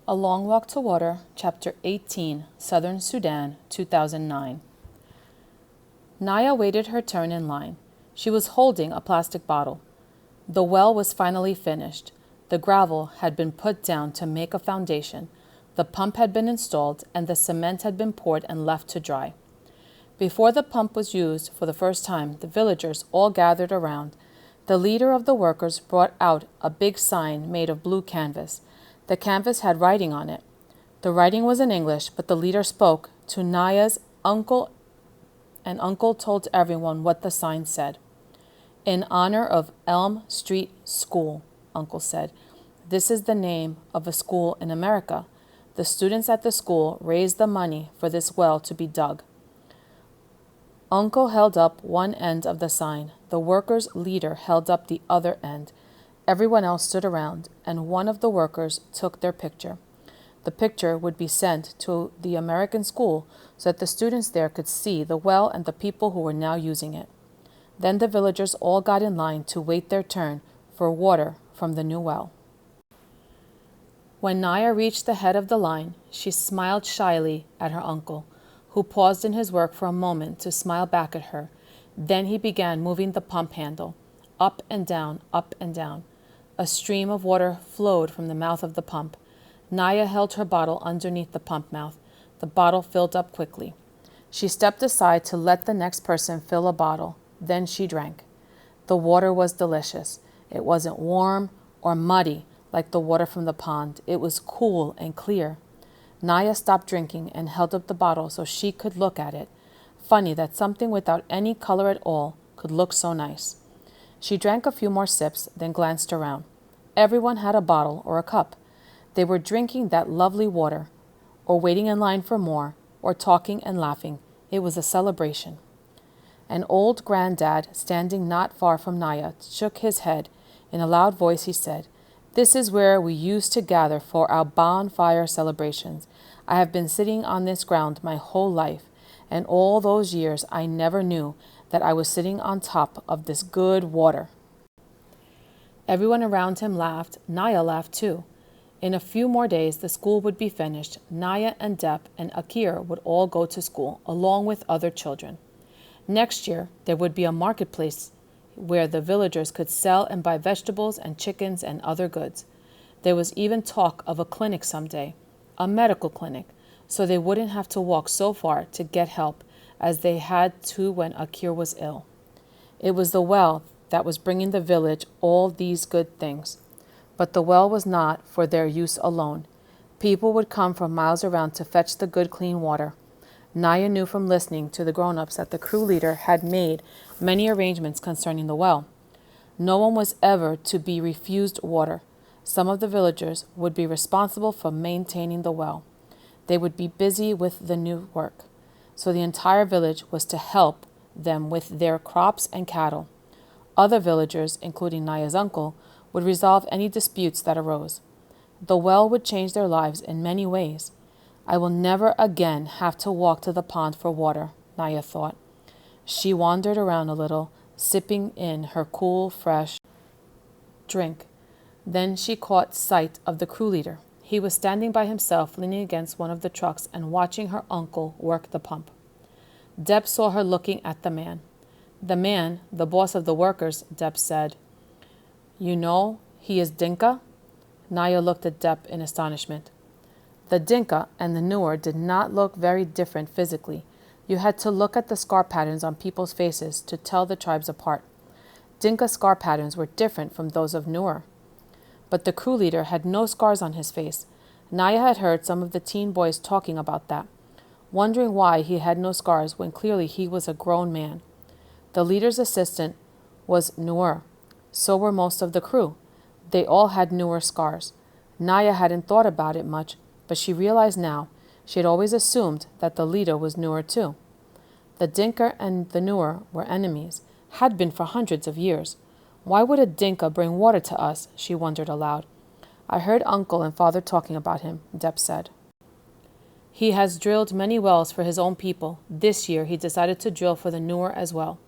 A Long Walk to Water, Chapter 18, Southern Sudan, 2009. Naya waited her turn in line. She was holding a plastic bottle. The well was finally finished. The gravel had been put down to make a foundation. The pump had been installed, and the cement had been poured and left to dry. Before the pump was used for the first time, the villagers all gathered around. The leader of the workers brought out a big sign made of blue canvas. The canvas had writing on it. The writing was in English, but the leader spoke to Naya's uncle, and Uncle told everyone what the sign said. In honor of Elm Street School, Uncle said. This is the name of a school in America. The students at the school raised the money for this well to be dug. Uncle held up one end of the sign. The workers' leader held up the other end. Everyone else stood around, and one of the workers took their picture. The picture would be sent to the American school so that the students there could see the well and the people who were now using it. Then the villagers all got in line to wait their turn for water from the new well. When Naya reached the head of the line, she smiled shyly at her uncle, who paused in his work for a moment to smile back at her. Then he began moving the pump handle, up and down, up and down. A stream of water flowed from the mouth of the pump. Naya held her bottle underneath the pump mouth. The bottle filled up quickly. She stepped aside to let the next person fill a bottle. Then she drank. The water was delicious. It wasn't warm or muddy like the water from the pond. It was cool and clear. Naya stopped drinking and held up the bottle so she could look at it. Funny that something without any color at all could look so nice. She drank a few more sips, then glanced around. Everyone had a bottle or a cup. They were drinking that lovely water, or waiting in line for more, or talking and laughing. It was a celebration. An old granddad, standing not far from Naya, shook his head. In a loud voice he said, "This is where we used to gather for our bonfire celebrations. I have been sitting on this ground my whole life, and all those years I never knew that I was sitting on top of this good water." Everyone around him laughed. Naya laughed too. In a few more days, the school would be finished. Naya and Dep and Akir would all go to school, along with other children. Next year, there would be a marketplace where the villagers could sell and buy vegetables and chickens and other goods. There was even talk of a clinic someday, a medical clinic, so they wouldn't have to walk so far to get help as they had to when Akir was ill. It was the well that was bringing the village all these good things. But the well was not for their use alone. People would come from miles around to fetch the good clean water. Naya knew from listening to the grown-ups that the crew leader had made many arrangements concerning the well. No one was ever to be refused water. Some of the villagers would be responsible for maintaining the well. They would be busy with the new work, so the entire village was to help them with their crops and cattle. Other villagers, including Naya's uncle, would resolve any disputes that arose. The well would change their lives in many ways. I will never again have to walk to the pond for water, Naya thought. She wandered around a little, sipping in her cool, fresh drink. Then she caught sight of the crew leader. He was standing by himself, leaning against one of the trucks and watching her uncle work the pump. Dep saw her looking at the man. The man, the boss of the workers, Dep said. "You know, he is Dinka?" Naya looked at Dep in astonishment. The Dinka and the Nuer did not look very different physically. You had to look at the scar patterns on people's faces to tell the tribes apart. Dinka scar patterns were different from those of Nuer. But the crew leader had no scars on his face. Naya had heard some of the teen boys talking about that, wondering why he had no scars when clearly he was a grown man. The leader's assistant was Nuer. So were most of the crew. They all had Nuer scars. Naya hadn't thought about it much, but she realized now she had always assumed that the leader was Nuer too. The Dinka and the Nuer were enemies, had been for hundreds of years. Why would a Dinka bring water to us? She wondered aloud. I heard Uncle and Father talking about him, Dep said. He has drilled many wells for his own people. This year he decided to drill for the Nuer as well.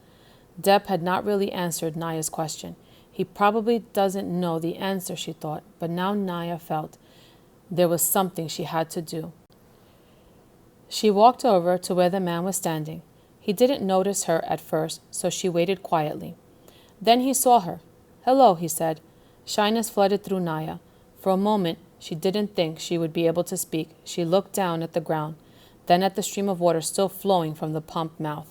Dep had not really answered Naya's question. He probably doesn't know the answer, she thought, but now Naya felt There was something she had to do. She walked over to where the man was standing. He didn't notice her at first, so she waited quietly. Then he saw her. "Hello," he said. Shyness flooded through Naya. For a moment, she didn't think she would be able to speak. She looked down at the ground, then at the stream of water still flowing from the pump mouth.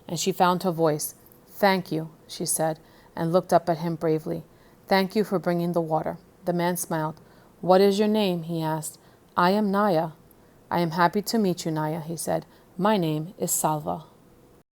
And she found her voice. "Thank you," she said, and looked up at him bravely. "Thank you for bringing the water." The man smiled. "What is your name?" he asked. "I am Naya." "I am happy to meet you, Naya," he said. "My name is Salva."